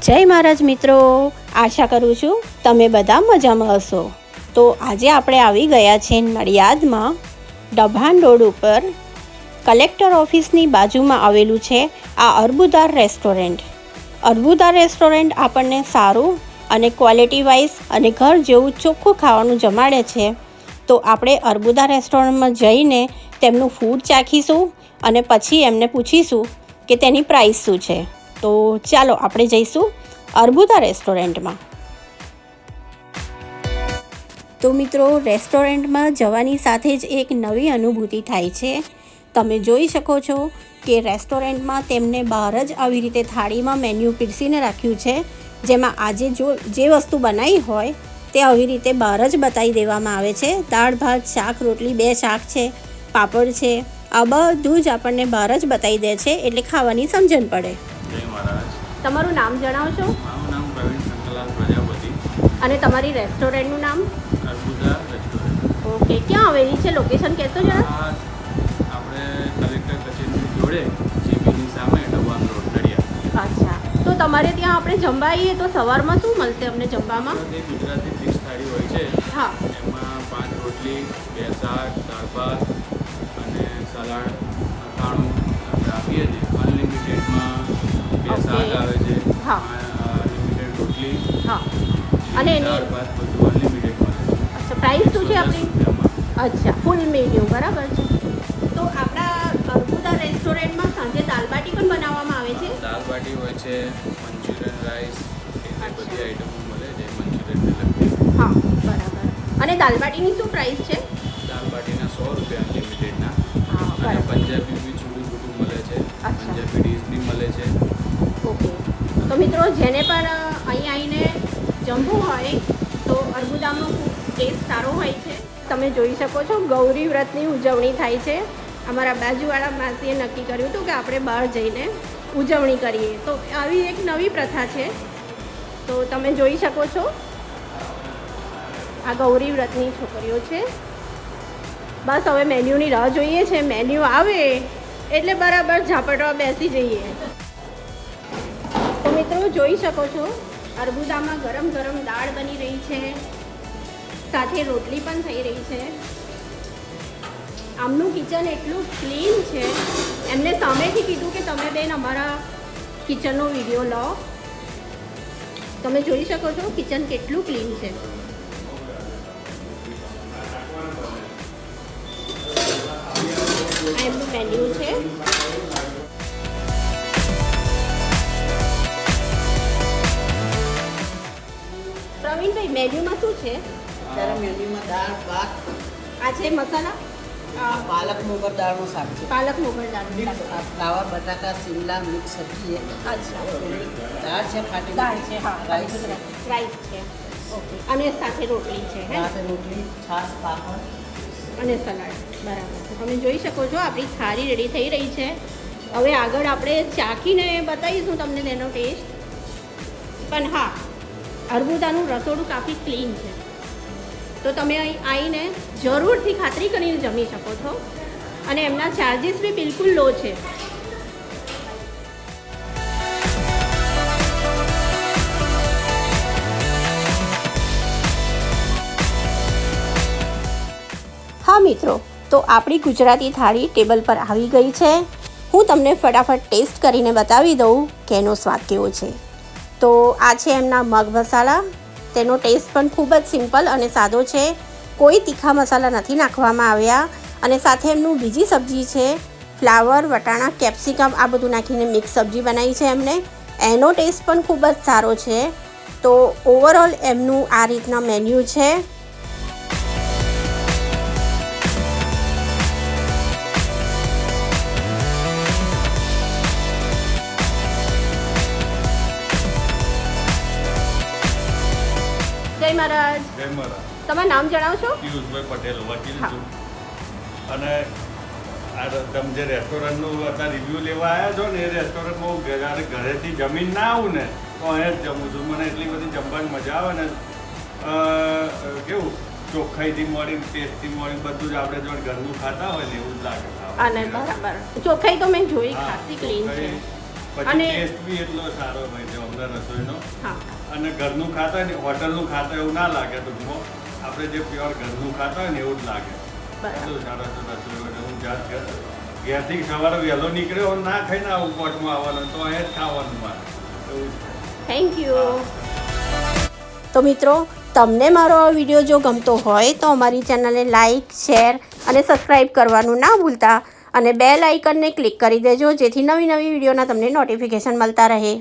જય મહારાજ મિત્રો, આશા કરું છું તમે બધા મજામાં હશો. તો આજે આપણે આવી ગયા છે નડિયાદમાં ડભાન રોડ ઉપર કલેક્ટર ઓફિસની બાજુમાં આવેલું છે આ અર્બુદાર રેસ્ટોરન્ટ. અર્બુદાર રેસ્ટોરન્ટ આપણને સારું અને ક્વોલિટી વાઇઝ અને ઘર જેવું ચોખ્ખું ખાવાનું જમાડે છે. તો આપણે અર્બુદાર રેસ્ટોરન્ટમાં જઈને તેમનું ફૂડ ચાખીશું અને પછી એમને પૂછીશું કે તેની પ્રાઇસ શું છે. તો ચાલો આપણે જઈશું અર્બુદા રેસ્ટોરન્ટમાં. તો મિત્રો, રેસ્ટોરન્ટમાં જવાની સાથે જ એક નવી અનુભૂતિ થાય છે. તમે જોઈ શકો છો કે રેસ્ટોરન્ટમાં તેમને બહાર જ આવી રીતે થાળીમાં મેન્યુ પીરસીને રાખ્યું છે, જેમાં આજે જે વસ્તુ બનાવી હોય તે આવી રીતે બહાર જ બતાવી દેવામાં આવે છે. દાળ ભાત શાક રોટલી 2 શાક છે, પાપડ છે, આ બધું જ આપણને બહાર જ બતાવી દે છે, એટલે ખાવાની સમજણ પડે. જય મહારાજ. તમારું નામ જણાવશો? મારું નામ પ્રવીણ શંકરલાલ પ્રજાપતિ. અને તમારી રેસ્ટોરન્ટનું નામ? અર્બુદા રેસ્ટોરન્ટ. ઓકે, ક્યાં આવેલી છે? લોકેશન કહેશો જરા? આપણે કલેક્ટર કચેરીની જોડે જીબીની સામે ડભાન રોડ નડિયાદ. અચ્છા, તો તમારે ત્યાં આપણે જમવા આવીએ તો સવારમાં શું મળશે અમને જમવામાં? ગુજરાતી ફિક્સ થાળી હોય છે. હા. એમાં 5 રોટલી 2 શાક દાળ ભાત અને સલાડ અથાણું આપણે આપીએ છીએ. અનલિમિટેડમાં 2 શાક આવે છે. હા. અનલિમિટેડ રોટલી. હા. અને એની દાળ ભાત બધું અનલિમિટેડ મળે છે. અચ્છા, પ્રાઇસ શું છે આપણી? 110 રૂપિયામાં. અચ્છા, ફૂલ મેન્યુ બરાબર છે. તો આપણા અર્બુદા રેસ્ટોરન્ટમાં સાંજે દાલ બાટી પણ બનાવવામાં આવે છે? દાલ બાટી હોય છે, મંચુરિયન રાઈસ એ બધી આઈટમો મળે છે મંચુરિયનને લગતી. હા, બરાબર. અને દાલ બાટીની શું પ્રાઇસ છે? દાલ બાટીના 100 રૂપિયા અનલિમિટેડના. હા, અને બરાબર. પંજાબી બી છૂટું છૂટું મળે છે. અચ્છા. પંજાબી ડીશ બી મળે છે. ઓકે. તો મિત્રો, જેને પણ અહીં આવીને જમવું હોય તો અર્બુદાનો ટેસ્ટ સારો હોય છે. તમે જોઈ શકો છો ગૌરી વ્રતની ઉજવણી થાય છે. અમારા બાજુવાળા માસીએ નક્કી કર્યું હતું કે આપણે બહાર જઈને ઉજવણી કરીએ, તો આવી એક નવી પ્રથા છે. તો તમે જોઈ શકો છો આ ગૌરી વ્રતની છોકરીઓ છે. બસ હવે મેન્યુની રાહ જોઈએ છે. મેન્યુ આવે એટલે બરાબર ઝાપટવા બેસી જઈએ. તો મિત્રો, જોઈ શકો છો અર્બુદામાં ગરમ ગરમ દાળ બની રહી છે, સાથે રોટલી પણ થઈ રહી છે. આમનું કિચન એટલું ક્લીન છે. એમને સામેથી કીધું કે તમે બેન અમારા કિચનનો વિડીયો લો. તમે જોઈ શકો છો કિચન કેટલું ક્લીન છે. આ એમનું મેન્યુ છે. પ્રવીણભાઈ, મેન્યુમાં શું છે? ત્યારે મેન્યુમાં દાળ ભાત આ છે મસાલા, પાલક મોગર દાળનું શાક છે. પાલક મોગર દાળ. ફ્લાવર બટાકા શિમલા મિક્સ સબ્જી છે. અચ્છા, દાળ છે ફાટી દાળ છે. હા, રાઈસ છે. રાઈસ છે. ઓકે. અને સાથે રોટલી છે, હે? સાથે રોટલી છાશ પાપડ અને સલાડ. બરાબર છે. તમે જોઈ શકો છો આપણી થાળી રેડી થઈ રહી છે. હવે આગળ આપણે ચાખીને બતાવીશું તમને તેનો ટેસ્ટ. પણ હા, અર્બુદાનું રસોડું કાફી ક્લીન છે. તો તમે અહીં આવીને જરૂરથી ખાતરી કરીને જમી શકો છો. અને એમના ચાર્જીસ બી બિલકુલ લો છે. હા મિત્રો, તો આપણી ગુજરાતી થાળી ટેબલ પર આવી ગઈ છે. હું તમને ફટાફટ ટેસ્ટ કરીને બતાવી દઉં કે એનો સ્વાદ કેવો છે. તો આ છે એમના મગ મસાલા. તેનો ટેસ્ટ પણ ખૂબ જ સિમ્પલ અને સાદો છે. કોઈ તીખા મસાલા નથી નાખવામાં આવ્યા. અને સાથે એમનું બીજી સબ્જી છે ફ્લાવર વટાણા કેપ્સિકમ આ બધું નાખીને મિક્સ સબ્જી બનાવી છે એમને. એનો ટેસ્ટ પણ ખૂબ જ સારો છે. તો ઓવરઓલ એમનું આ રીતના મેન્યુ છે. જય મહારાજ. જય મહારાજ. તમારું નામ જણાવશો? પિયુષભાઈ પટેલ વકીલ હા. છું. અને આ તમે જે રેસ્ટોરન્ટનું અત્યારે રિવ્યૂ લેવા આવ્યા છો ને એ રેસ્ટોરન્ટમાં હું ઘરેથી જમીન ના આવું ને તો અહીંયા જ જમું છું. મને એટલી બધી જમવાની મજા આવે ને. કેવું ચોખ્ખાઈથી મળીને ટેસ્ટથી મળીને બધું જ આપણે જો ઘરનું ખાતા હોય ને એવું જ લાગે. અને બરાબર ચોખ્ખાઈ તો મેં જોઈ, હા, ખાસી ક્લીન છે. ચોખ્ખાઈ પછી અને- ટેસ્ટ બી એટલો સારો હોય છે અમને રસોઈનો. હા અને ઘરનું ખાતા હોય ને હોટલનું ખાતા એવું ના લાગે ટૂંકમાં આપણે જે પ્યોર ઘરનું ખાતા હોય ને એવું જ લાગે. બરાબર. એટલું સરસ રસોઈ હોય. હું ઘેરથી સવારે વહેલો નીકળ્યો ના ખાઈને આવું કોર્ટમાં આવવાનું તો અહીંયા જ ખાવાનું મારે એવું છે. Thank you. તો મિત્રો, તમને મારો આ વિડીયો જો ગમતો હોય તો અમારી ચેનલને લાઇક, શેર અને સબસ્ક્રાઈબ કરવાનું ના ભૂલતા અને બેલ આઇકનને ક્લિક કરી દેજો જેથી નવી નવી વિડીયોના તમને નોટિફિકેશન મળતા રહે.